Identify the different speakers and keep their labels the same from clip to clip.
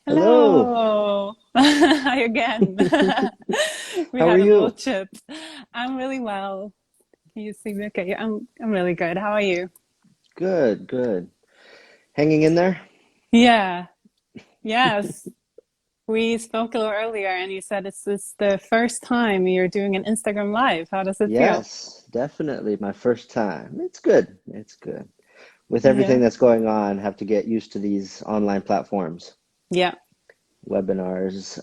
Speaker 1: Hello.
Speaker 2: Hello. Hi again. We
Speaker 1: How are
Speaker 2: had a little
Speaker 1: you?
Speaker 2: chip. I'm really well. Can you see me? Okay, I'm really good. How are you?
Speaker 1: Good, good. Hanging in there?
Speaker 2: Yeah. Yes. We spoke a little earlier and you said it's the first time you're doing an Instagram Live. How does it feel?
Speaker 1: Yes, definitely. My first time. It's good. It's good. With everything
Speaker 2: Yeah.
Speaker 1: that's going on, have to get used to these online platforms,
Speaker 2: Yeah.
Speaker 1: webinars.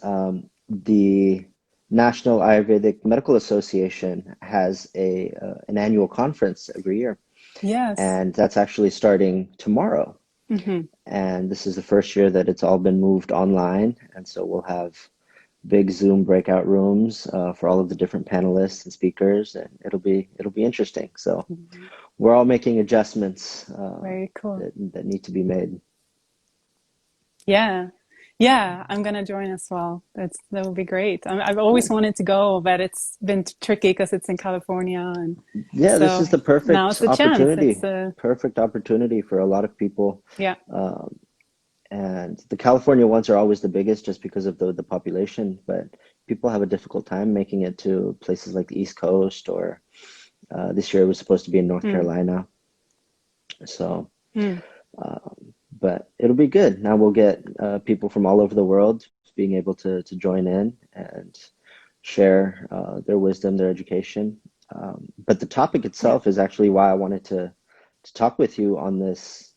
Speaker 1: The National Ayurvedic Medical Association has a an annual conference every year,
Speaker 2: Yes.
Speaker 1: and that's actually starting tomorrow.
Speaker 2: Hmm.
Speaker 1: And this is the first year that it's all been moved online, and so we'll have big Zoom breakout rooms for all of the different panelists and speakers, and it'll be interesting. So we're all making adjustments
Speaker 2: Very cool.
Speaker 1: that need to be made.
Speaker 2: Yeah. Yeah, I'm gonna join as well. That would be great. I've always
Speaker 1: Cool.
Speaker 2: wanted to go, but it's been tricky because it's in California, and
Speaker 1: Yeah, this
Speaker 2: so
Speaker 1: is the
Speaker 2: now it's
Speaker 1: perfect
Speaker 2: a chance. It's
Speaker 1: opportunity. Perfect opportunity for a lot of people.
Speaker 2: yeah,
Speaker 1: Um, and the California ones are always the biggest just because of the population, but people have a difficult time making it to places like the East Coast or this year it was supposed to be in North
Speaker 2: mm,
Speaker 1: Carolina. So
Speaker 2: mm,
Speaker 1: but it'll be good. Now we'll get people from all over the world being able to join in and share their wisdom, their education. But the topic
Speaker 2: yeah,
Speaker 1: itself is actually why I wanted to talk with you on this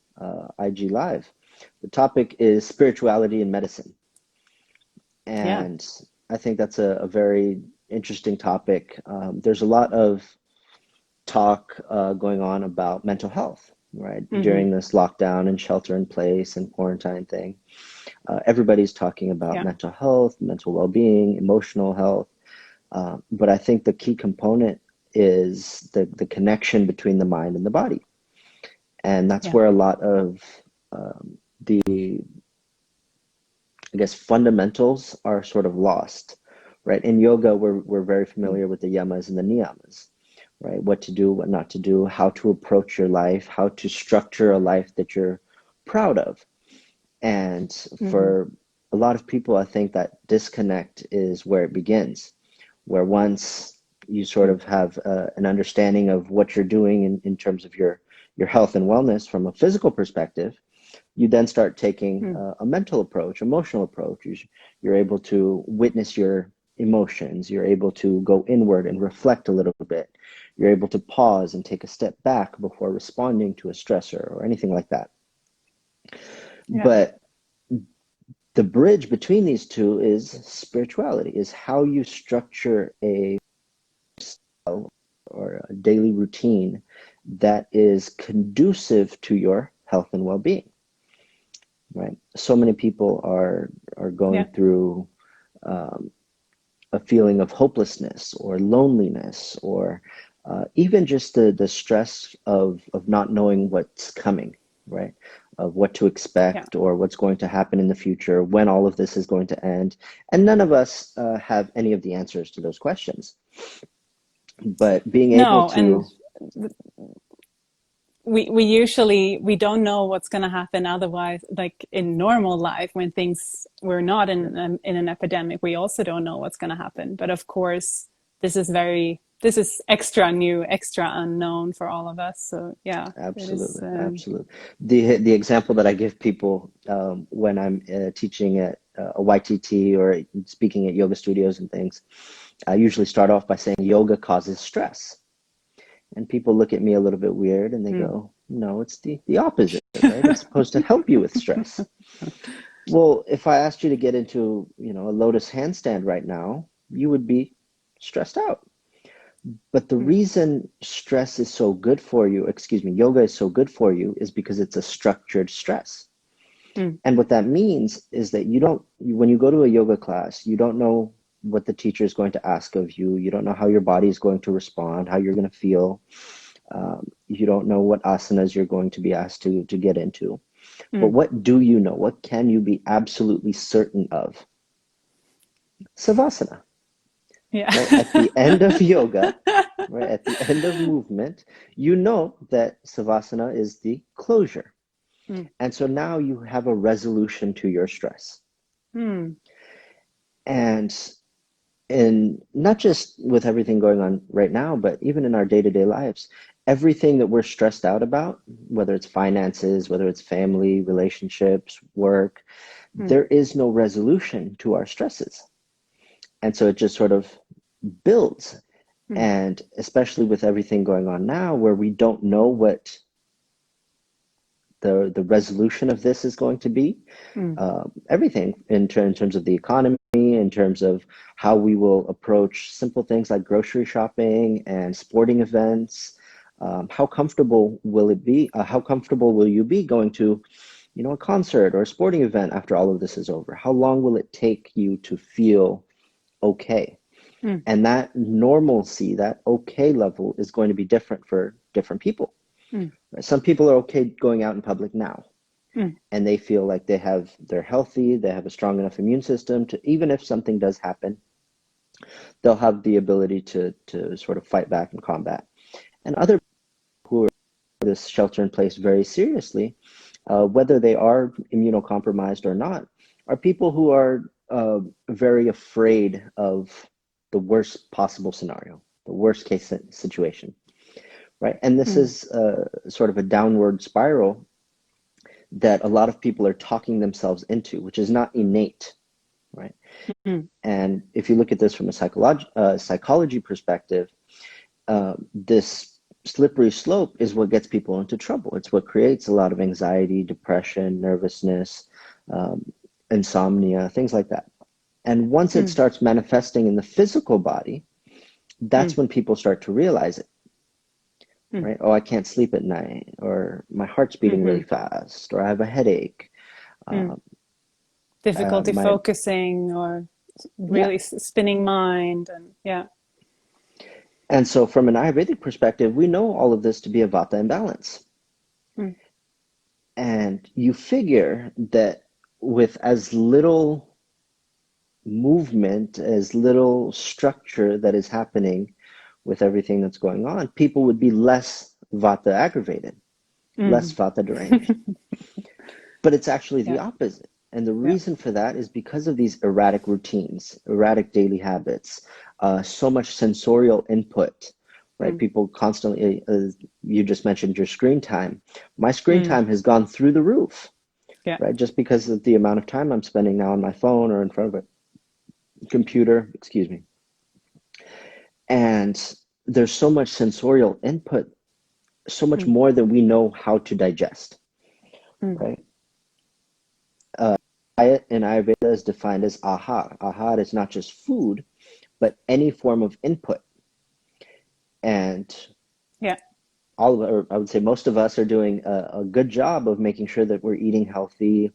Speaker 1: IG Live. The topic is spirituality and medicine.
Speaker 2: yeah,
Speaker 1: And I think that's a very interesting topic. There's a lot of talk going on about mental health, right?
Speaker 2: hmm,
Speaker 1: During this lockdown and shelter in place and quarantine thing, everybody's talking about
Speaker 2: yeah,
Speaker 1: mental health, mental well-being, emotional health. But I think the key component is the connection between the mind and the body. And that's
Speaker 2: yeah,
Speaker 1: where a lot of the, I guess, fundamentals are sort of lost, right? In yoga, we're very
Speaker 2: mm,
Speaker 1: familiar with the yamas and the niyamas, right? What to do, what not to do, how to approach your life, how to structure a life that you're proud of. And
Speaker 2: hmm,
Speaker 1: for a lot of people, I think that disconnect is where it begins, where once you sort
Speaker 2: mm,
Speaker 1: of have an understanding of what you're doing in terms of your health and wellness from a physical perspective, you then start taking
Speaker 2: mm,
Speaker 1: a mental approach, emotional approach. You're able to witness your emotions. You're able to go inward and reflect a little bit. You're able to pause and take a step back before responding to a stressor or anything like that.
Speaker 2: yeah,
Speaker 1: But the bridge between these two is spirituality, is how you structure a or a daily routine that is conducive to your health and well-being, right? So many people are going
Speaker 2: yeah,
Speaker 1: through um, a feeling of hopelessness or loneliness or even just the stress of not knowing what's coming, right? Of what to
Speaker 2: yeah.
Speaker 1: expect or what's going to happen in the future, when all of this is going to end. And none of us have any of the answers to those questions. But being able
Speaker 2: No, and
Speaker 1: to,
Speaker 2: we usually we don't know what's going to happen otherwise, like in normal life when things we're not
Speaker 1: yeah,
Speaker 2: in an epidemic, we also don't know what's going to happen, but of course this is extra new, extra unknown for all of us, so yeah, it is
Speaker 1: absolutely, absolutely. The example that I give people when I'm teaching at a YTT or speaking at yoga studios and things, I usually start off by saying yoga causes stress. And people look at me a little bit weird and they
Speaker 2: mm.
Speaker 1: go, no, it's the opposite, right? It's supposed to help you with stress. Well, if I asked you to get into, a lotus handstand right now, you would be stressed out. But the
Speaker 2: Mm.
Speaker 1: reason stress is so good for you, excuse me, yoga is so good for you is because it's a structured stress.
Speaker 2: Mm.
Speaker 1: And what that means is that when you go to a yoga class, you don't know what the teacher is going to ask of you. You don't know how your body is going to respond, how you're going to feel. You don't know what asanas you're going to be asked to get into. But
Speaker 2: Mm.
Speaker 1: what do you know? What can you be absolutely certain of? Savasana,
Speaker 2: Yeah.
Speaker 1: right? At the end of yoga, right? At the end of movement, you know that Savasana is the closure.
Speaker 2: Mm.
Speaker 1: And so now you have a resolution to your stress.
Speaker 2: Hmm.
Speaker 1: And not just with everything going on right now, but even in our day-to-day lives, everything that we're stressed out about, whether it's finances, whether it's family, relationships, work,
Speaker 2: Hmm.
Speaker 1: there is no resolution to our stresses. And so it just sort of builds.
Speaker 2: Hmm.
Speaker 1: And especially with everything going on now, where we don't know what the resolution of this is going to be,
Speaker 2: Hmm.
Speaker 1: everything in terms of the economy, in terms of how we will approach simple things like grocery shopping and sporting events. How comfortable will it be? How comfortable will you be going to, a concert or a sporting event after all of this is over? How long will it take you to feel okay?
Speaker 2: Hmm.
Speaker 1: And that normalcy, that okay level is going to be different for different people.
Speaker 2: Hmm.
Speaker 1: Some people are okay going out in public now,
Speaker 2: Hmm.
Speaker 1: and they feel like they're healthy, they have a strong enough immune system to, even if something does happen, they'll have the ability to sort of fight back and combat. And other who are this shelter in place very seriously, whether they are immunocompromised or not, are people who are very afraid of the worst possible scenario, the worst case situation, right? And this
Speaker 2: Hmm.
Speaker 1: is sort of a downward spiral that a lot of people are talking themselves into, which is not innate, right?
Speaker 2: Hmm.
Speaker 1: And if you look at this from a psychology perspective, this slippery slope is what gets people into trouble. It's what creates a lot of anxiety, depression, nervousness, insomnia, things like that. And once it
Speaker 2: Hmm.
Speaker 1: starts manifesting in the physical body,
Speaker 2: Hmm.
Speaker 1: that's when people start to realize it,
Speaker 2: Hmm.
Speaker 1: right? Oh, I can't sleep at night, or my heart's beating
Speaker 2: Hmm.
Speaker 1: really fast, or I have a headache.
Speaker 2: Hmm.
Speaker 1: Um,
Speaker 2: Difficulty
Speaker 1: my
Speaker 2: focusing or
Speaker 1: Yeah.
Speaker 2: really spinning mind, and yeah.
Speaker 1: And so from an Ayurvedic perspective, we know all of this to be a vata imbalance.
Speaker 2: Hmm.
Speaker 1: And you figure that with as little movement, as little structure that is happening with everything that's going on, people would be less vata aggravated, less
Speaker 2: Hmm.
Speaker 1: vata deranged. But it's actually the
Speaker 2: Yeah.
Speaker 1: opposite. And the
Speaker 2: Yeah.
Speaker 1: reason for that is because of these erratic routines, erratic daily habits, so much sensorial input, right?
Speaker 2: Hmm.
Speaker 1: People constantly, you just mentioned your screen time. My screen
Speaker 2: Hmm.
Speaker 1: time has gone through the roof,
Speaker 2: Yeah.
Speaker 1: right? Just because of the amount of time I'm spending now on my phone or in front of a computer, excuse me. And there's so much sensorial input, so much
Speaker 2: Hmm.
Speaker 1: more than we know how to digest,
Speaker 2: Hmm.
Speaker 1: right? Diet in Ayurveda is defined as ahar. Ahar is not just food, but any form of input. And
Speaker 2: Yeah.
Speaker 1: or I would say most of us are doing a good job of making sure that we're eating healthy,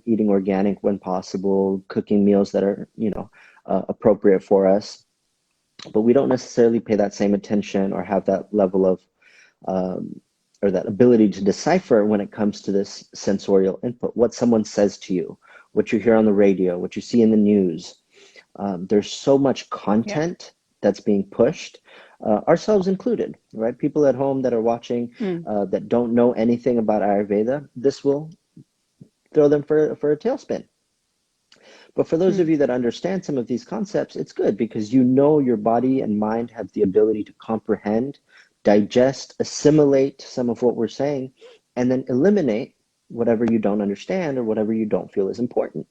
Speaker 1: eating organic when possible, cooking meals that are, appropriate for us. But we don't necessarily pay that same attention or have that level of, or that ability to decipher when it comes to this sensorial input, what someone says to you, what you hear on the radio, what you see in the news. There's so much
Speaker 2: Yeah.
Speaker 1: content that's being pushed, ourselves included, right? People at home that are watching,
Speaker 2: Hmm.
Speaker 1: that don't know anything about Ayurveda, this will throw them for a tailspin. But for those
Speaker 2: Hmm.
Speaker 1: of you that understand some of these concepts, it's good because you know your body and mind have the ability to comprehend, digest, assimilate some of what we're saying, and then eliminate whatever you don't understand or whatever you don't feel is important.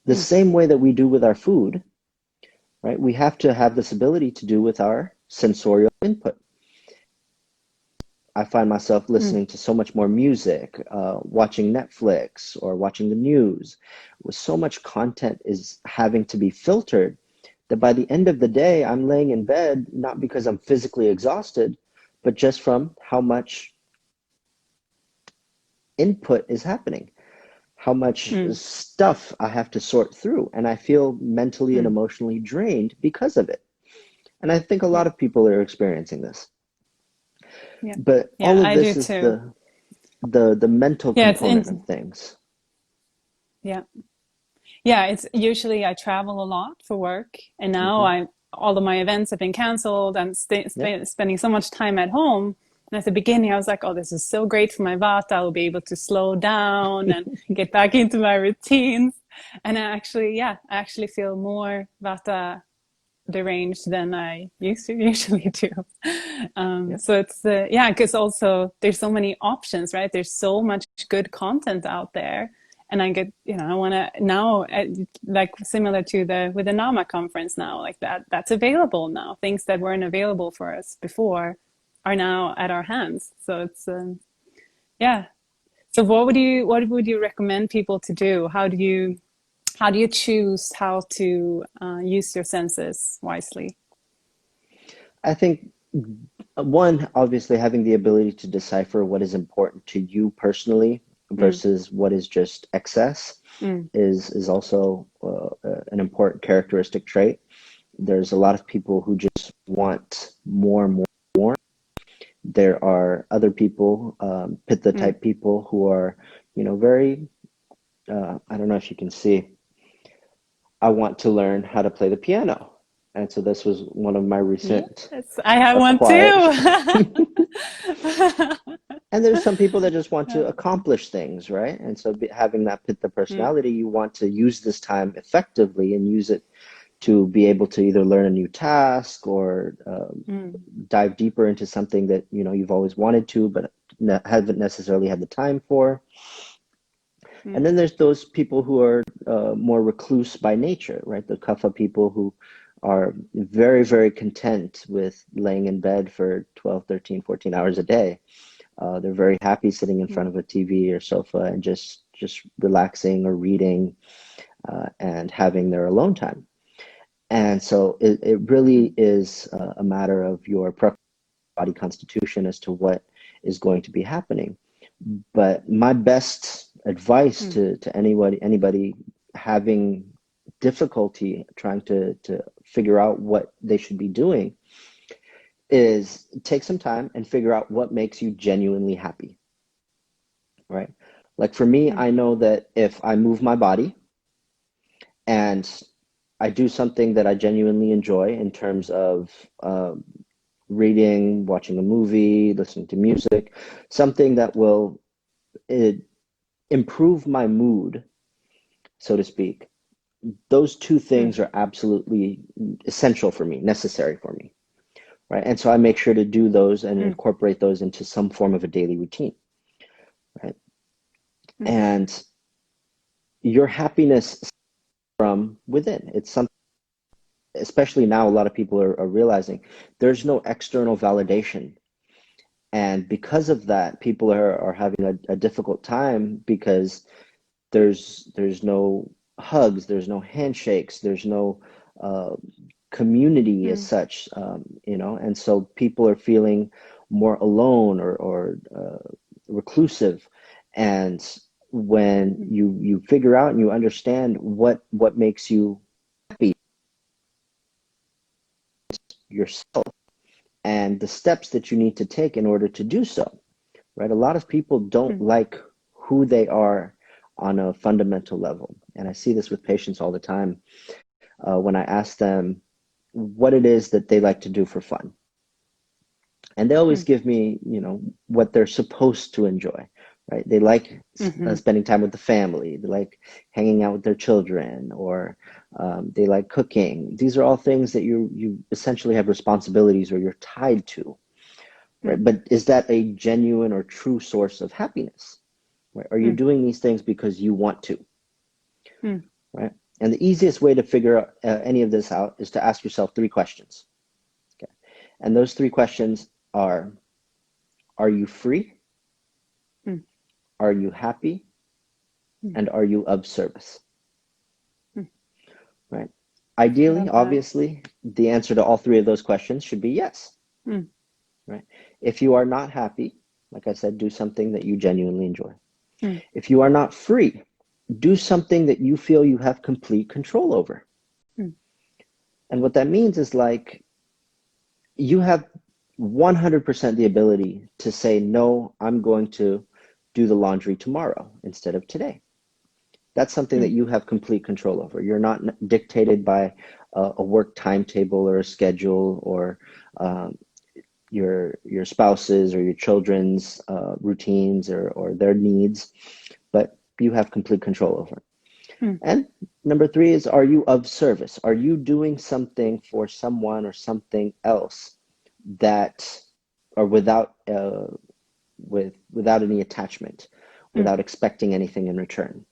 Speaker 1: The
Speaker 2: Hmm.
Speaker 1: same way that we do with our food, right? We have to have this ability to do with our sensorial input. I find myself
Speaker 2: Hmm.
Speaker 1: listening to so much more music, watching Netflix or watching the news. With so much content is having to be filtered that by the end of the day, I'm laying in bed, not because I'm physically exhausted, but just from how much input is happening, how much
Speaker 2: Hmm.
Speaker 1: stuff I have to sort through. And I feel mentally and
Speaker 2: Hmm.
Speaker 1: emotionally drained because of it. And I think a
Speaker 2: Yeah.
Speaker 1: lot of people are experiencing this.
Speaker 2: Yeah.
Speaker 1: But
Speaker 2: Yeah.
Speaker 1: all of
Speaker 2: I do
Speaker 1: this is
Speaker 2: too.
Speaker 1: the mental
Speaker 2: Yeah. It's
Speaker 1: component of
Speaker 2: in.
Speaker 1: things.
Speaker 2: Yeah. Yeah. It's usually I travel a lot for work, and now
Speaker 1: Hmm.
Speaker 2: I all of my events have been canceled. I'm
Speaker 1: Yeah.
Speaker 2: spending so much time at home. And at the beginning, I was like, "Oh, this is so great for my vata. I'll be able to slow down and get back into my routines." And I actually feel more vata deranged than I used to usually do.
Speaker 1: Yeah.
Speaker 2: So it's yeah, because also there's so many options, right? There's so much good content out there, and I get, I want to now, like similar to the with the NAMA conference now, like that's available now. Things that weren't available for us before are now at our hands. So it's yeah. So what would you recommend people to do? How do you choose how to use your senses wisely?
Speaker 1: I think one, obviously having the ability to decipher what is important to you personally
Speaker 2: Mm,
Speaker 1: versus what is just excess
Speaker 2: mm,
Speaker 1: is also an important characteristic trait. There's a lot of people who just want more, more, more. There are other people, pitta
Speaker 2: mm.
Speaker 1: type people who are, very, I don't know if you can see, I want to learn how to play the piano. And so this was one of my recent
Speaker 2: Yes, I have one
Speaker 1: acquired.
Speaker 2: too.
Speaker 1: And there's some people that just want to accomplish things, right? And so having that pitta
Speaker 2: Mm,
Speaker 1: personality, you want to use this time effectively and use it to be able to either learn a new task or
Speaker 2: mm,
Speaker 1: dive deeper into something that you've always wanted to, but haven't necessarily had the time for. And
Speaker 2: mm,
Speaker 1: then there's those people who are more recluse by nature, right? The kapha people who are very, very content with laying in bed for 12, 13, 14 hours a day. They're very happy sitting in front
Speaker 2: mm,
Speaker 1: of a TV or sofa and just relaxing or reading and having their alone time. And so it really
Speaker 2: mm,
Speaker 1: is a matter of your body constitution as to what is going to be happening. But my best advice
Speaker 2: mm,
Speaker 1: to anybody having difficulty trying to figure out what they should be doing is take some time and figure out what makes you genuinely happy, right? Like for me,
Speaker 2: mm,
Speaker 1: I know that if I move my body and I do something that I genuinely enjoy in terms of reading, watching a movie, listening to music, something that will it, improve my mood, so to speak. Those two
Speaker 2: mm,
Speaker 1: things are absolutely essential for me, necessary for me, right? And so I make sure to do those and
Speaker 2: mm,
Speaker 1: incorporate those into some form of a daily routine, right?
Speaker 2: mm,
Speaker 1: And your happiness from within. It's something, especially now, a lot of people are realizing there's no external validation. And because of that, people are having a difficult time because there's no hugs, there's no handshakes, there's no uh, community as
Speaker 2: mm,
Speaker 1: such, and so people are feeling more alone or reclusive. And when
Speaker 2: mm,
Speaker 1: you figure out and you understand what makes you happy yourself and the steps that you need to take in order to do so, right? A lot of people don't
Speaker 2: mm,
Speaker 1: like who they are on a fundamental level. And I see this with patients all the time when I ask them what it is that they like to do for fun. And they always
Speaker 2: mm,
Speaker 1: give me, what they're supposed to enjoy, right? They like
Speaker 2: mhm,
Speaker 1: spending time with the family. They like hanging out with their children, or they like cooking. These are all things that you essentially have responsibilities or you're tied to, right?
Speaker 2: mm,
Speaker 1: But is that a genuine or true source of happiness? Right? Are you
Speaker 2: mm,
Speaker 1: doing these things because you want to,
Speaker 2: mm,
Speaker 1: right? And the easiest way to figure out, any of this out is to ask yourself three questions. Okay. And those three questions are you free?
Speaker 2: mm,
Speaker 1: Are you happy?
Speaker 2: mm,
Speaker 1: And are you of service?
Speaker 2: mm.
Speaker 1: Right?
Speaker 2: I
Speaker 1: Ideally,
Speaker 2: love that.
Speaker 1: obviously, the answer to all three of those questions should be yes.
Speaker 2: Mm,
Speaker 1: Right? If you are not happy, like I said, do something that you genuinely enjoy.
Speaker 2: mm,
Speaker 1: If you are not free, do something that you feel you have complete control over.
Speaker 2: mm,
Speaker 1: And what that means is like you have 100% the ability to say, no, I'm going to do the laundry tomorrow instead of today. That's something that
Speaker 2: mm,
Speaker 1: you have complete control over. You're not dictated by a work timetable or a schedule or um, your spouse's or your children's routines or their needs, but you have complete control over.
Speaker 2: Mm.
Speaker 1: And number three is, are you of service? Are you doing something for someone or something else that, or without any attachment,
Speaker 2: Mm.
Speaker 1: without expecting anything in return?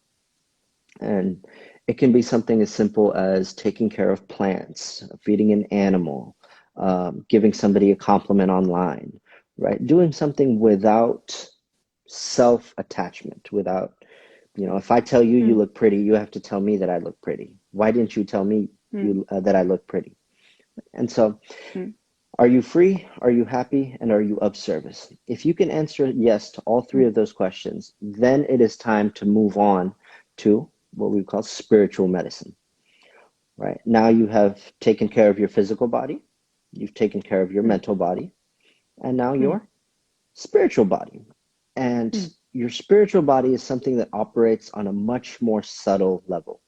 Speaker 1: And it can be something as simple as taking care of plants, feeding an animal, giving somebody a compliment online, right? Doing something without self-attachment, without, if I tell you you
Speaker 2: Mm.
Speaker 1: look pretty, you have to tell me that I look pretty. Why didn't you tell me
Speaker 2: Mm.
Speaker 1: that I look pretty? And so,
Speaker 2: Mm.
Speaker 1: are you free? Are you happy? And are you of service? If you can answer yes to all three
Speaker 2: Mm.
Speaker 1: of those questions, then it is time to move on to what we call spiritual medicine, right? Now you have taken care of your physical body, you've taken care of your
Speaker 2: Mm.
Speaker 1: mental body, and now
Speaker 2: Mm.
Speaker 1: your spiritual body. And
Speaker 2: Mm.
Speaker 1: your spiritual body is something that operates on a much more subtle level.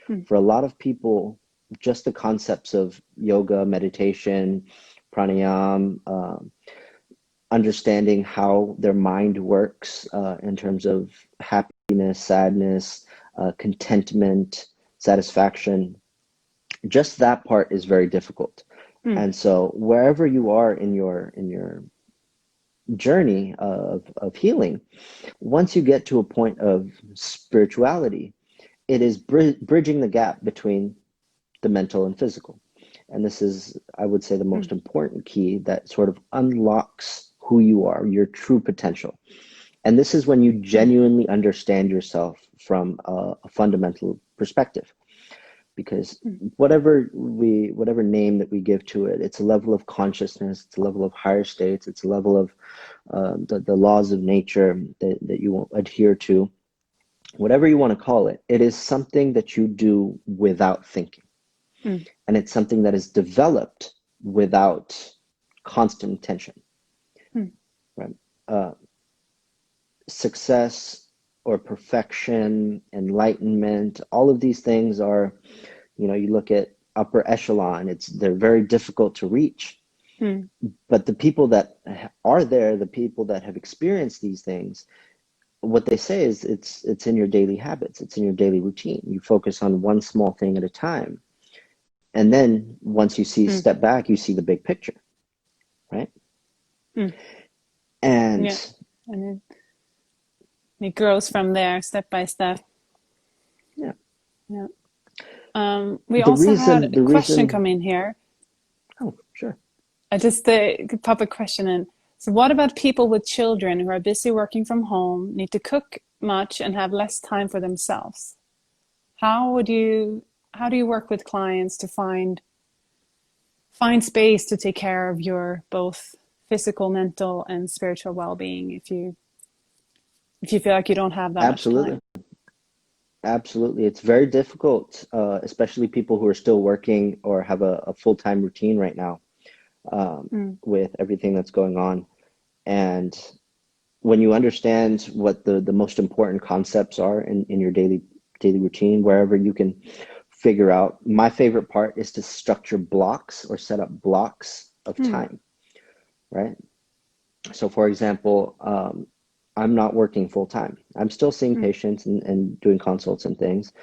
Speaker 2: Mm.
Speaker 1: For a lot of people, just the concepts of yoga, meditation, pranayama, understanding how their mind works in terms of happiness, sadness, contentment, satisfaction, just that part is very difficult.
Speaker 2: Mm.
Speaker 1: And so wherever you are in your journey of healing, once you get to a point of spirituality, it is bridging the gap between the mental and physical. And this is, I would say, the most
Speaker 2: Mm.
Speaker 1: important key that sort of unlocks who you are, your true potential. And this is when you
Speaker 2: Mm.
Speaker 1: genuinely understand yourself from a fundamental perspective. Because
Speaker 2: Mm.
Speaker 1: whatever name that we give to it, it's a level of consciousness, it's a level of higher states, it's a level of the laws of nature that you won't adhere to, whatever you want to call it, it is something that you do without thinking.
Speaker 2: Mm.
Speaker 1: And it's something that is developed without constant attention,
Speaker 2: Mm.
Speaker 1: right? Success or perfection, enlightenment, all of these things are, you look at upper echelon, they're very difficult to reach.
Speaker 2: Mm.
Speaker 1: But the people that are there, the people that have experienced these things, what they say is it's in your daily habits, it's in your daily routine. You focus on one small thing at a time. And then once you
Speaker 2: Mm.
Speaker 1: step back, you see the big picture, right?
Speaker 2: Mm.
Speaker 1: And
Speaker 2: Yeah. And it grows from there, step by step.
Speaker 1: yeah,
Speaker 2: Yeah. We
Speaker 1: the
Speaker 2: also had
Speaker 1: reason,
Speaker 2: a
Speaker 1: the
Speaker 2: question
Speaker 1: reason,
Speaker 2: come in here.
Speaker 1: oh, sure.
Speaker 2: I just could pop a question in. So, what about people with children who are busy working from home, need to cook much, and have less time for themselves? How would you how do you work with clients to find space to take care of your both physical, mental, and spiritual well-being if you feel like you don't have that much
Speaker 1: Absolutely.
Speaker 2: time?
Speaker 1: Absolutely. It's very difficult, especially people who are still working or have a full-time routine right now,
Speaker 2: Mm.
Speaker 1: with everything that's going on. And when you understand what the most important concepts are in your daily routine, wherever you can figure out, my favorite part is to structure blocks or set up blocks of
Speaker 2: Mm.
Speaker 1: time, right? So for example, I'm not working full time. I'm still seeing
Speaker 2: Mm.
Speaker 1: patients and doing consults and things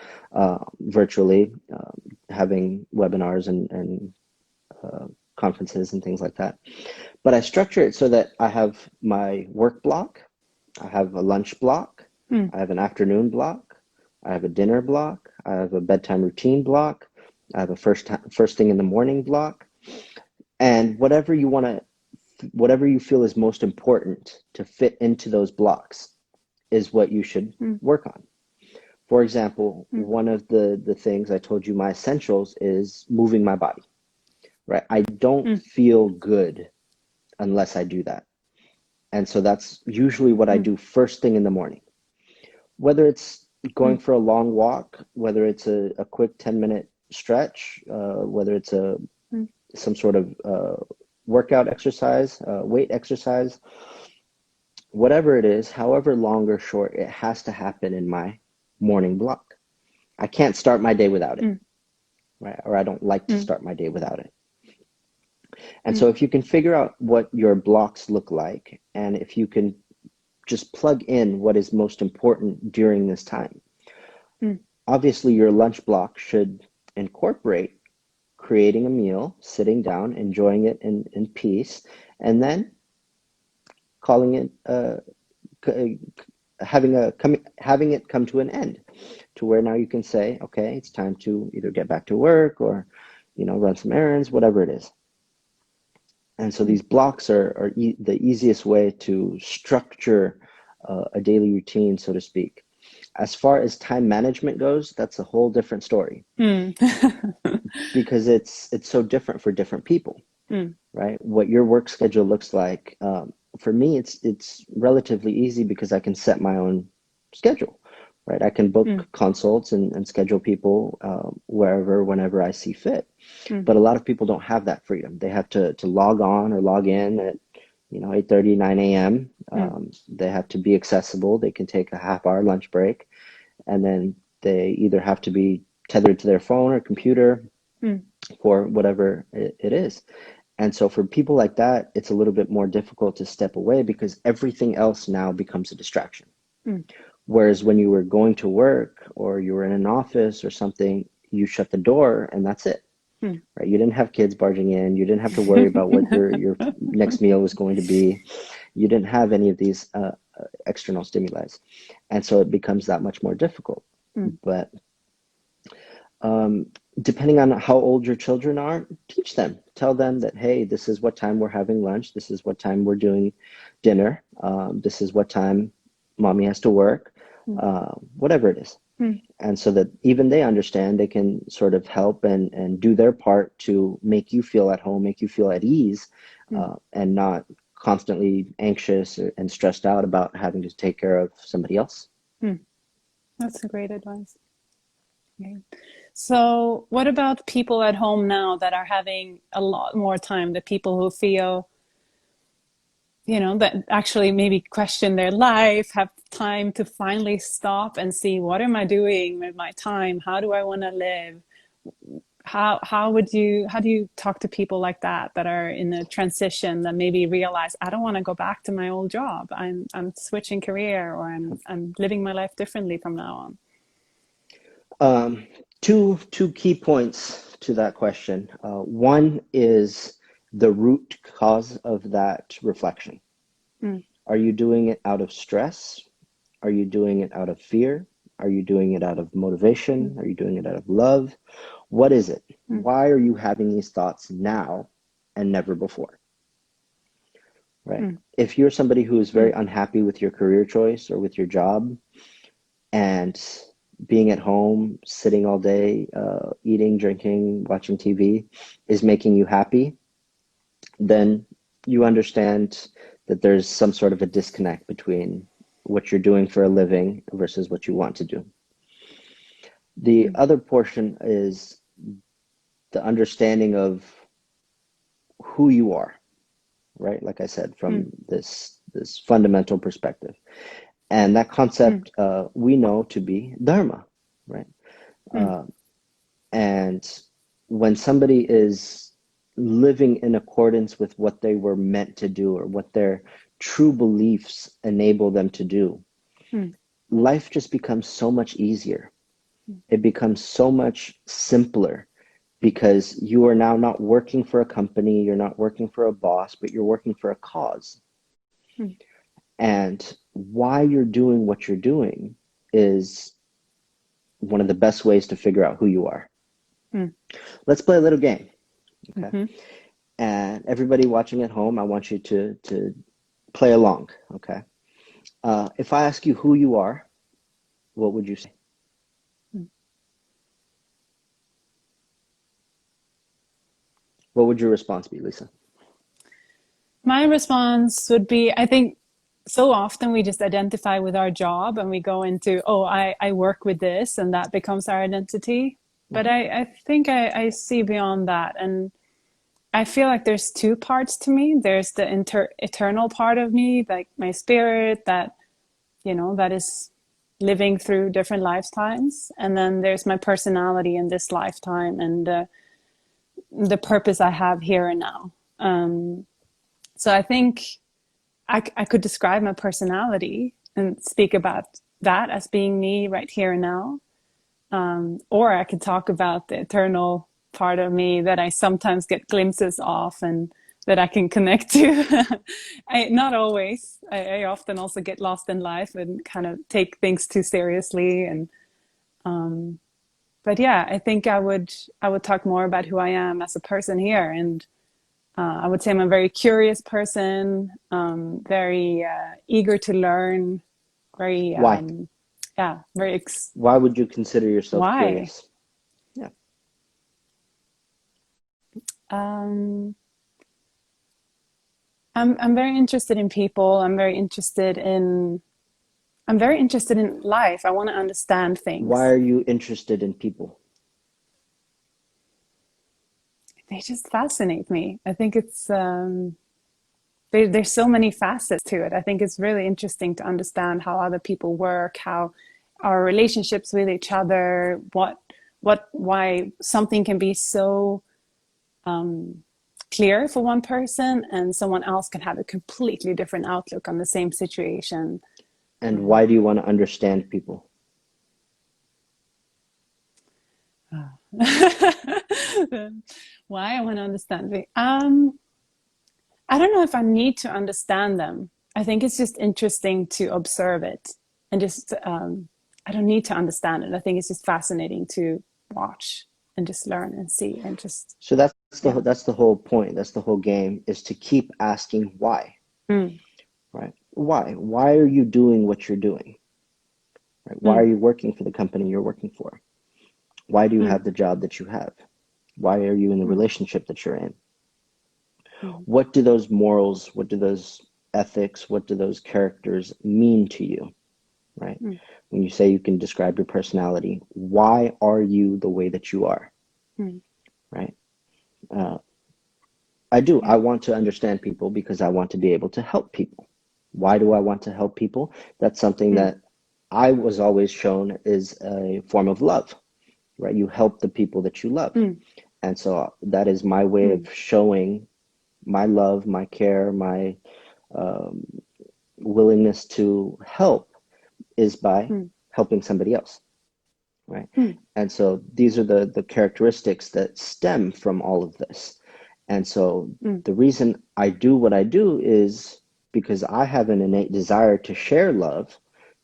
Speaker 1: virtually, having webinars and conferences and things like that. But I structure it so that I have my work block, I have a lunch block,
Speaker 2: Mm.
Speaker 1: I have an afternoon block, I have a dinner block, I have a bedtime routine block, I have a first thing in the morning block, and whatever you feel is most important to fit into those blocks is what you should
Speaker 2: Mm.
Speaker 1: work on. For example,
Speaker 2: Mm.
Speaker 1: one of the things I told you, my essentials, is moving my body, right? I don't
Speaker 2: Mm.
Speaker 1: feel good unless I do that. And so that's usually what I
Speaker 2: Mm.
Speaker 1: do first thing in the morning. Whether it's going
Speaker 2: Mm.
Speaker 1: for a long walk, whether it's a quick 10-minute stretch, whether it's
Speaker 2: Mm.
Speaker 1: some sort of workout exercise, weight exercise, whatever it is, however long or short, it has to happen in my morning block. I can't start my day without it,
Speaker 2: Mm.
Speaker 1: right? Or I don't like to
Speaker 2: Mm.
Speaker 1: start my day without it. And
Speaker 2: Mm.
Speaker 1: so if you can figure out what your blocks look like, and if you can just plug in what is most important during this time,
Speaker 2: Mm.
Speaker 1: obviously your lunch block should incorporate creating a meal, sitting down, enjoying it in peace, and then calling it having it come to an end, to where now you can say, okay, it's time to either get back to work or, run some errands, whatever it is. And so these blocks are the easiest way to structure a daily routine, so to speak. As far as time management goes, that's a whole different story. Because it's so different for different people, right? What your work schedule looks like. For me, it's relatively easy because I can set my own schedule, right? I can book consults and schedule people wherever, whenever I see fit. But a lot of people don't have that freedom. They have to log on or log in at 8:30, 9 a.m. They have to be accessible. They can take a half-hour lunch break, and then they either have to be tethered to their phone or computer for whatever it is. And so for people like that, it's a little bit more difficult to step away because everything else now becomes a distraction. Whereas when you were going to work or you were in an office or something, you shut the door and that's it. Right? You didn't have kids barging in. You didn't have to worry about what your next meal was going to be. You didn't have any of these external stimuli. And so it becomes that much more difficult. But depending on how old your children are, teach them. Tell them that, hey, this is what time we're having lunch. This is what time we're doing dinner. This is what time mommy has to work, whatever it is. And so that even they understand, they can sort of help and do their part to make you feel at home, make you feel at ease, and not constantly anxious and stressed out about having to take care of somebody else.
Speaker 2: That's a great advice. Okay. So what about people at home now that are having a lot more time, the people who feel, that actually maybe question their life, have time to finally stop and see, what am I doing with my time? How do I want to live? How do you talk to people like that are in a transition, that maybe realize, I don't want to go back to my old job. I'm switching career, or I'm living my life differently from now
Speaker 1: on. Two key points to that question. One is the root cause of that reflection. Are you doing it out of stress? Are you doing it out of fear? Are you doing it out of motivation? Are you doing it out of love? What is it? Why are you having these thoughts now and never before? Right? If you're somebody who is very unhappy with your career choice or with your job, and being at home, sitting all day, eating, drinking, watching TV is making you happy, then you understand that there's some sort of a disconnect between what you're doing for a living versus what you want to do. The other portion is the understanding of who you are, right? Like I said, from this fundamental perspective. And that concept we know to be dharma, right? And when somebody is living in accordance with what they were meant to do, or what their true beliefs enable them to do, life just becomes so much easier. It becomes so much simpler, because you are now not working for a company, you're not working for a boss, but you're working for a cause. And why you're doing what you're doing is one of the best ways to figure out who you are. Let's play a little game. Okay. And everybody watching at home, I want you to play along. Okay. If I ask you who you are, what would you say? What would your response be, Lisa?
Speaker 2: My response would be, I think so often we just identify with our job and we go into, I work with this, and that becomes our identity. But I think I see beyond that. And I feel like there's two parts to me. There's the eternal part of me, like my spirit that, that is living through different lifetimes. And then there's my personality in this lifetime, and the purpose I have here and now. So I think I could describe my personality and speak about that as being me right here and now. Or I could talk about the eternal part of me that I sometimes get glimpses of and that I can connect to. Not always. I often also get lost in life and kind of take things too seriously. And but yeah, I think I would talk more about who I am as a person here. And I would say I'm a very curious person, very eager to learn, very
Speaker 1: Why?
Speaker 2: yeah, very
Speaker 1: Why would you consider yourself
Speaker 2: why?
Speaker 1: curious? Yeah.
Speaker 2: Um, I'm very interested in people. I'm very interested in life. I want to understand
Speaker 1: Why
Speaker 2: things.
Speaker 1: are you interested in people?
Speaker 2: They just fascinate me. I think it's there's so many facets to it. I think it's really interesting to understand how other people work, how our relationships with each other, why something can be so clear for one person and someone else can have a completely different outlook on the same situation.
Speaker 1: And why do you want to understand people?
Speaker 2: Why I want to understand it. I don't know if I need to understand them. I think it's just interesting to observe it and just, I don't need to understand it. I think it's just fascinating to watch and just learn and see and just,
Speaker 1: So
Speaker 2: yeah.
Speaker 1: that's the whole point. That's the whole game, is to keep asking why,
Speaker 2: Mm,
Speaker 1: right? Why? Why are you doing what you're doing? Right? Why are
Speaker 2: mm,
Speaker 1: you working for the company you're working for? Why do you
Speaker 2: mm,
Speaker 1: have the job that you have? Why are you in the
Speaker 2: mm,
Speaker 1: relationship that you're in?
Speaker 2: mm,
Speaker 1: What do those morals, what do those ethics, what do those characters mean to you, right?
Speaker 2: mm,
Speaker 1: When you say you can describe your personality, why are you the way that you are,
Speaker 2: mm.
Speaker 1: right? Uh, I do.
Speaker 2: Yeah.
Speaker 1: I want to understand people because I want to be able to help people. Why do I want to help people? That's something
Speaker 2: Mm,
Speaker 1: that I was always shown is a form of love, right? You help the people that you love.
Speaker 2: mm,
Speaker 1: And so that is my way of
Speaker 2: mm,
Speaker 1: showing my love, my care, my um, willingness to help is by
Speaker 2: mm,
Speaker 1: helping somebody else, right?
Speaker 2: mm,
Speaker 1: And so these are the characteristics that stem from all of this. And so
Speaker 2: mm,
Speaker 1: the reason I do what I do is because I have an innate desire to share love,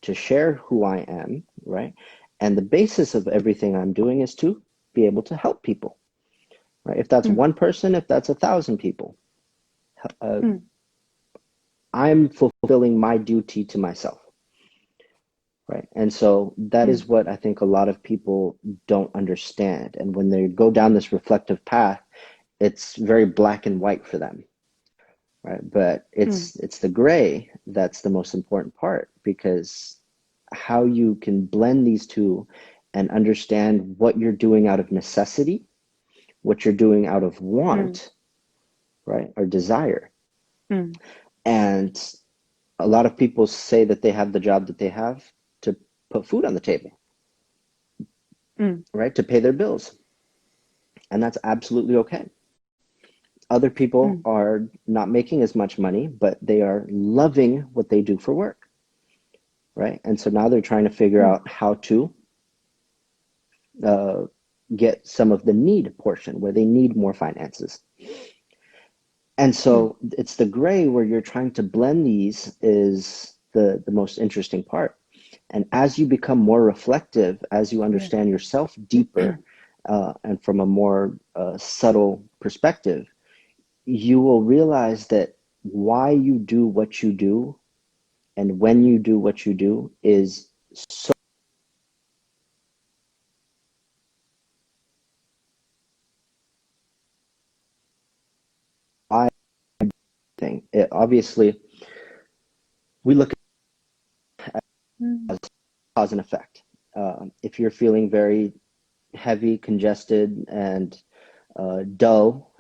Speaker 1: to share who I am, right? And the basis of everything I'm doing is to be able to help people, right? If that's
Speaker 2: mm,
Speaker 1: one person, if that's 1,000 people, uh,
Speaker 2: mm,
Speaker 1: I'm fulfilling my duty to myself, right? And so that
Speaker 2: mm,
Speaker 1: is what I think a lot of people don't understand. And when they go down this reflective path, it's very black and white for them, right? But
Speaker 2: mm.
Speaker 1: it's the gray that's the most important part, because how you can blend these two and understand what you're doing out of necessity, what you're doing out of
Speaker 2: Mm,
Speaker 1: want, right, or desire.
Speaker 2: mm,
Speaker 1: And a lot of people say that they have the job that they have to put food on the table,
Speaker 2: mm,
Speaker 1: right, to pay their bills. And that's absolutely okay. Other people
Speaker 2: mm,
Speaker 1: are not making as much money, but they are loving what they do for work, right? And so now they're trying to figure
Speaker 2: mm,
Speaker 1: out how to uh, get some of the need portion where they need more finances. And
Speaker 2: mm.
Speaker 1: so it's the gray where you're trying to blend these is the most interesting part. And as you become more reflective, as you
Speaker 2: Yeah.
Speaker 1: understand yourself deeper, and from a more subtle perspective, you will realize that why you do what you do and when you do what you do is so I thing. It, obviously, we look
Speaker 2: Mm,
Speaker 1: at cause and effect. If you're feeling very heavy, congested, and dull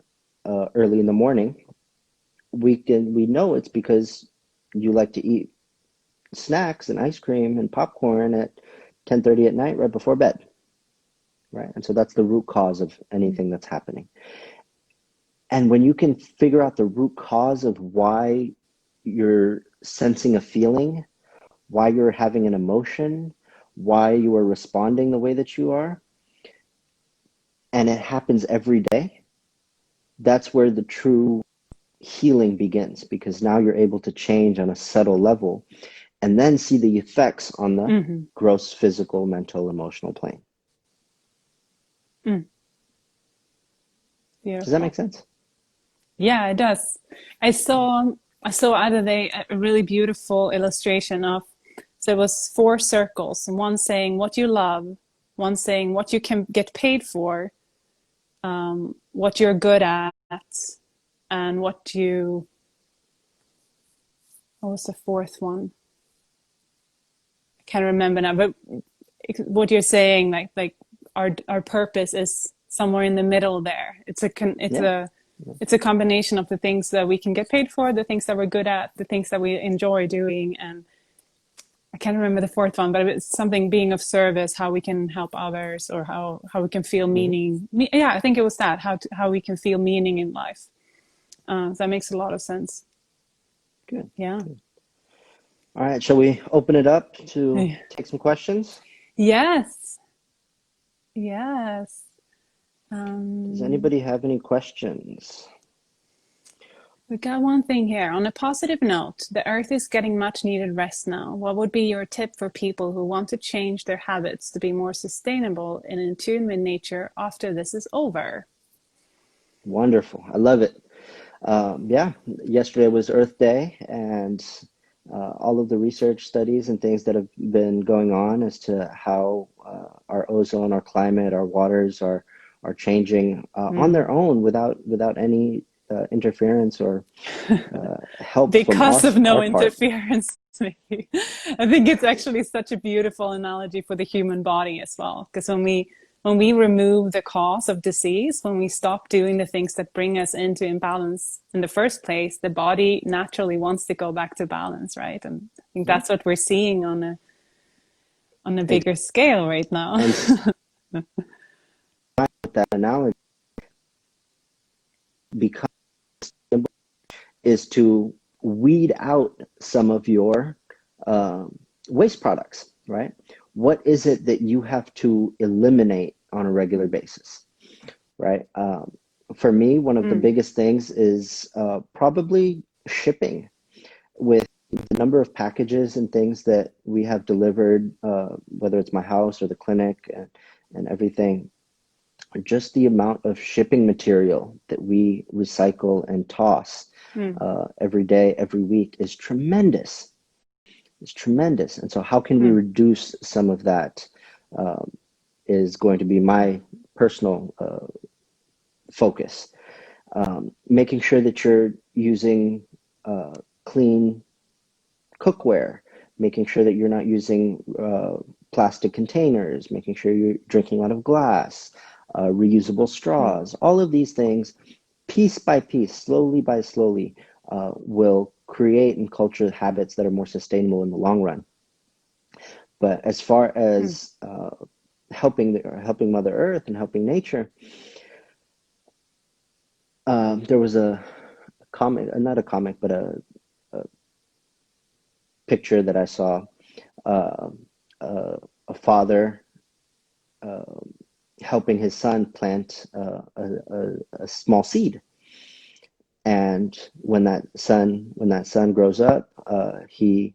Speaker 1: early in the morning, we know it's because you like to eat snacks and ice cream and popcorn at 10:30 at night right before bed, right? And so that's the root cause of
Speaker 2: mm,
Speaker 1: anything that's happening. And when you can figure out the root cause of why you're sensing a feeling, why you're having an emotion, why you are responding the way that you are, and it happens every day, that's where the true healing begins, because now you're able to change on a subtle level and then see the effects on the
Speaker 2: Mm-hmm.
Speaker 1: gross physical, mental, emotional plane.
Speaker 2: Mm.
Speaker 1: Does that make
Speaker 2: Beautiful.
Speaker 1: sense?
Speaker 2: Yeah, it does. I saw either day a really beautiful illustration of, so it was four circles, one saying what you love, one saying what you can get paid for, what you're good at, and what was the fourth one? I can't remember now, but what you're saying, like our purpose is somewhere in the middle there.
Speaker 1: Yeah.
Speaker 2: It's a combination of the things that we can get paid for, the things that we're good at, the things that we enjoy doing, and I can't remember the fourth one, but it's something being of service, how we can help others, or how we can feel
Speaker 1: Mm-hmm.
Speaker 2: meaning. Yeah, I think it was that, how we can feel meaning in life. So that makes a lot of sense.
Speaker 1: Good.
Speaker 2: Yeah.
Speaker 1: Good. All right. Shall we open it up to take some questions?
Speaker 2: Yes. Yes.
Speaker 1: Does
Speaker 2: Um,
Speaker 1: anybody have any questions?
Speaker 2: we got one thing here. On a positive note, the earth is getting much needed rest now. What would be your tip for people who want to change their habits to be more sustainable and in tune with nature after this is over?
Speaker 1: Wonderful. I love it. Yeah, yesterday was Earth Day, and all of the research studies and things that have been going on as to how our ozone, our climate, our waters are changing on their
Speaker 2: Mm.
Speaker 1: own without any interference or help from
Speaker 2: Because of
Speaker 1: us,
Speaker 2: no
Speaker 1: our part.
Speaker 2: interference, maybe. I think it's actually such a beautiful analogy for the human body as well. Because when we remove the cause of disease, when we stop doing the things that bring us into imbalance in the first place, the body naturally wants to go back to balance, right? And I think
Speaker 1: Yeah.
Speaker 2: that's what we're seeing on a
Speaker 1: Ex-
Speaker 2: bigger scale right now.
Speaker 1: And with that analogy, because is to weed out some of your waste products, right? What is it that you have to eliminate on a regular basis, right? For me, one of the
Speaker 2: Mm,
Speaker 1: biggest things is probably shipping. With the number of packages and things that we have delivered, whether it's my house or the clinic and everything, just the amount of shipping material that we recycle and toss
Speaker 2: mm,
Speaker 1: every day, every week is tremendous. It's tremendous. And so, how can we
Speaker 2: mm,
Speaker 1: reduce some of that? Is going to be my personal focus. Making sure that you're using clean cookware, making sure that you're not using plastic containers, making sure you're drinking out of glass, reusable
Speaker 2: mm,
Speaker 1: straws, all of these things, piece by piece, slowly by slowly, will create and culture habits that are more sustainable in the long run. But as far
Speaker 2: mm.
Speaker 1: as helping Mother Earth and helping nature, there was a comic, not a comic, but a picture that I saw, uh, a father uh, helping his son plant a small seed. And when that son grows up, he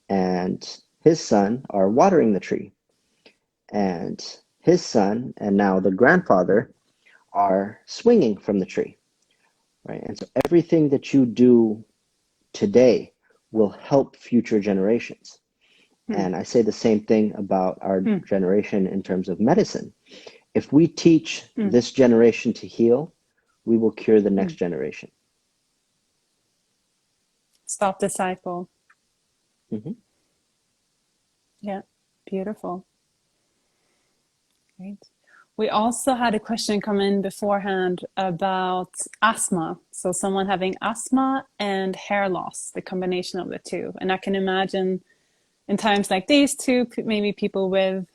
Speaker 1: and his son are watering the tree. And his son and now the grandfather are swinging from the tree, right? And so everything that you do today will help future generations.
Speaker 2: Mm,
Speaker 1: And I say the same thing about our
Speaker 2: mm,
Speaker 1: generation in terms of medicine. If we teach
Speaker 2: mm,
Speaker 1: this generation to heal, we will cure the next
Speaker 2: mm.
Speaker 1: generation.
Speaker 2: Stop the cycle.
Speaker 1: Mm-hmm.
Speaker 2: Yeah, beautiful. Great. We also had a question come in beforehand about asthma. So someone having asthma and hair loss, the combination of the two. And I can imagine in times like these too, maybe people with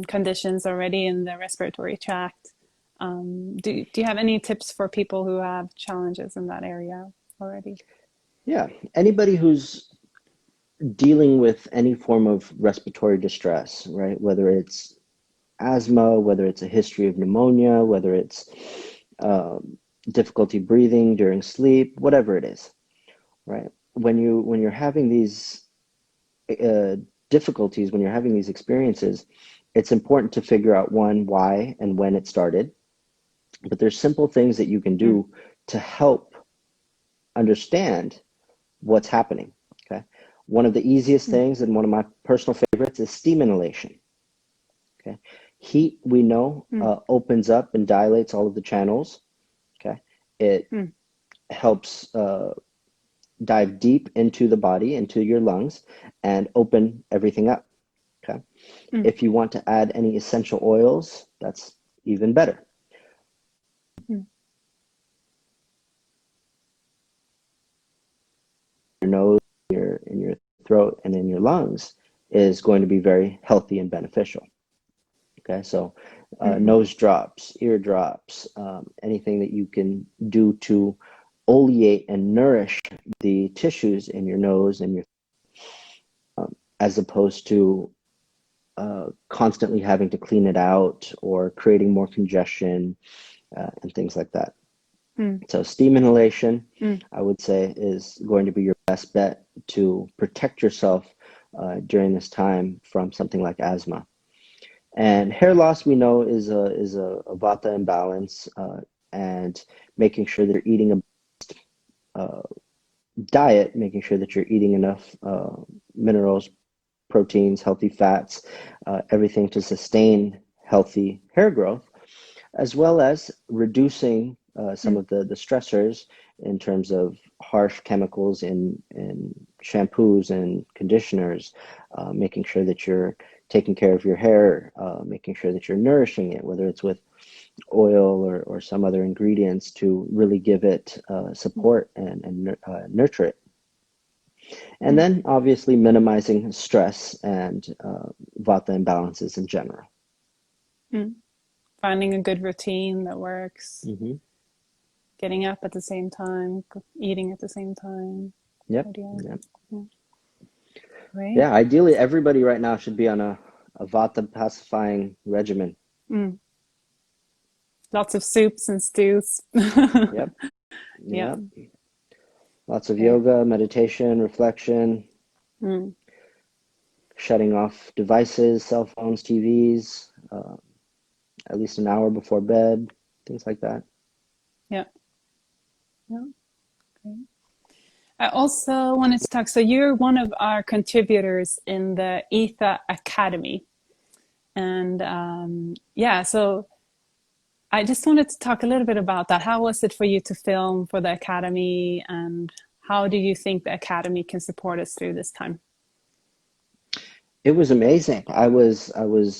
Speaker 2: conditions already in the respiratory tract. Do you have any tips for people who have challenges in that area already?
Speaker 1: Yeah. Anybody who's dealing with any form of respiratory distress, right? Whether it's asthma, whether it's a history of pneumonia, whether it's difficulty breathing during sleep, whatever it is, right? When you're having these difficulties, when you're having these experiences, it's important to figure out one, why and when it started. But there's simple things that you can do to help understand what's happening. Okay. One of the easiest things and one of my personal favorites is steam inhalation. Okay. Heat, we know, opens up and dilates all of the channels. Okay. It helps dive deep into the body, into your lungs, and open everything up. Okay. If you want to add any essential oils, that's even better. Your nose, in your throat, and in your lungs is going to be very healthy and beneficial. Okay, so nose drops, ear drops, anything that you can do to oleate and nourish the tissues in your nose and your, as opposed to constantly having to clean it out or creating more congestion and things like that. So steam inhalation, I would say, is going to be your best bet to protect yourself during this time from something like asthma. And hair loss, we know, is a vata imbalance, and making sure that you're eating a diet, making sure that you're eating enough minerals, proteins, healthy fats, everything to sustain healthy hair growth, as well as reducing some of the stressors in terms of harsh chemicals in shampoos and conditioners, making sure that you're taking care of your hair, making sure that you're nourishing it, whether it's with oil or some other ingredients to really give it support and nurture it. And then obviously minimizing stress and vata imbalances in general.
Speaker 2: Finding a good routine that works. Getting up at the same time, eating at the same time.
Speaker 1: Yep.
Speaker 2: Right.
Speaker 1: Yeah, ideally everybody right now should be on a vata pacifying regimen.
Speaker 2: Lots of soups and stews.
Speaker 1: Yep.
Speaker 2: Yeah.
Speaker 1: Lots of yoga, meditation, reflection, shutting off devices, cell phones, TVs, at least an hour before bed, things like that.
Speaker 2: Yeah. Okay. I also wanted to talk, so you're one of our contributors in the Etha Academy. And so I just wanted to talk a little bit about that. How was it for you to film for the Academy, and how do you think the Academy can support us through this time?
Speaker 1: It was amazing. I was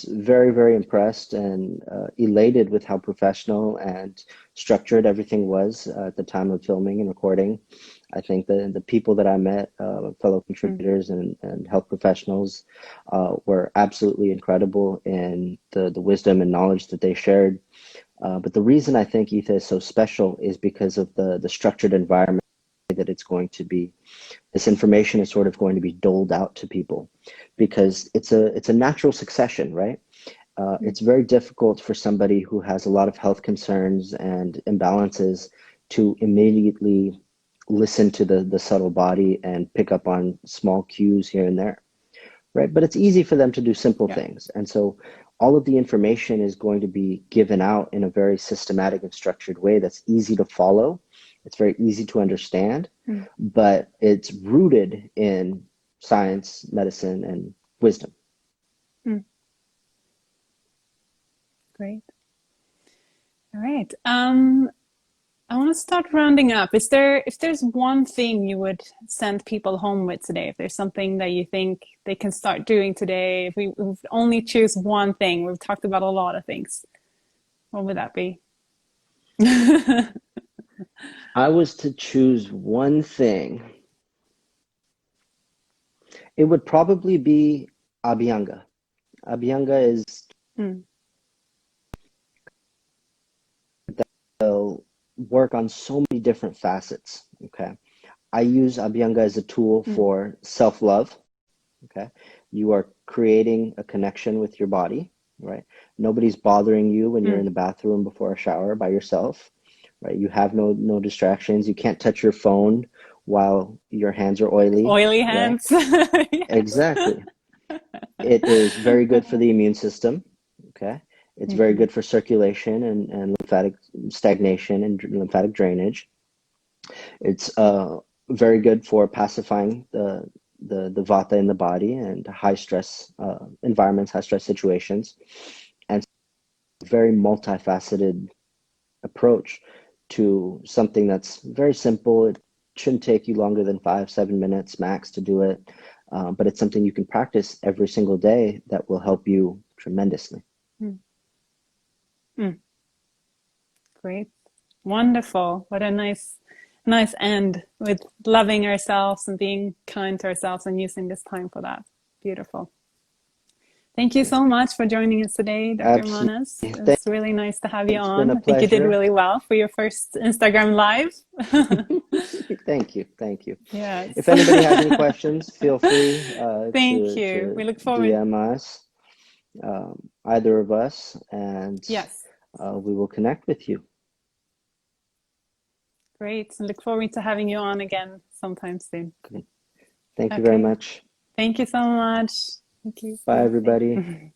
Speaker 1: very, very impressed and elated with how professional and structured everything was at the time of filming and recording. I think the people that I met, fellow contributors and health professionals, were absolutely incredible in the wisdom and knowledge that they shared. But the reason I think Etha is so special is because of the structured environment that it's going to be. This information is sort of going to be doled out to people because it's a natural succession, right? It's very difficult for somebody who has a lot of health concerns and imbalances to immediately listen to the subtle body and pick up on small cues here and there, right? But it's easy for them to do simple things. And so all of the information is going to be given out in a very systematic and structured way that's easy to follow. It's very easy to understand, but it's rooted in science, medicine, and wisdom.
Speaker 2: Great. All right. I want to start rounding up. If there's one thing you would send people home with today, if there's something that you think they can start doing today, if we only choose one thing, we've talked about a lot of things, what would that be?
Speaker 1: I was to choose one thing, it would probably be Abhyanga. Abhyanga is they'll work on so many different facets. Okay, I use Abhyanga as a tool for self-love, Okay. You are creating a connection with your body, right? Nobody's bothering you when you're in
Speaker 2: Mm.
Speaker 1: the bathroom before a shower by yourself, right? You have no distractions. You can't touch your phone while your hands are oily,
Speaker 2: Oily
Speaker 1: right?
Speaker 2: hands. Yes.
Speaker 1: Exactly. It is very good for the immune system, okay? It's very
Speaker 2: Mhm.
Speaker 1: good for circulation and lymphatic stagnation and lymphatic drainage. It's very good for pacifying the vata in the body and high stress environments, high stress situations, and very multifaceted approach to something that's very simple. It shouldn't take you longer than 5, 7 minutes max to do it, but it's something you can practice every single day that will help you tremendously.
Speaker 2: Mm. Mm. Great. Wonderful. What a nice end with loving ourselves and being kind to ourselves and using this time for that. Beautiful. Thank you so much for joining us today, Dr.
Speaker 1: Absolutely.
Speaker 2: Manas. It's really nice to have you
Speaker 1: It's been
Speaker 2: on.
Speaker 1: a
Speaker 2: I think you did
Speaker 1: pleasure.
Speaker 2: really well for your first Instagram Live.
Speaker 1: Thank you. Thank you.
Speaker 2: Yes.
Speaker 1: If anybody has any questions, feel free
Speaker 2: Thank
Speaker 1: to
Speaker 2: you. We look forward.
Speaker 1: DM us, either of us, and
Speaker 2: Yes.
Speaker 1: we will connect with you.
Speaker 2: Great. I look forward to having you on again sometime soon.
Speaker 1: Okay. Thank you very
Speaker 2: Okay.
Speaker 1: much.
Speaker 2: Thank you so much. Thank you.
Speaker 1: Bye, everybody.
Speaker 2: Bye.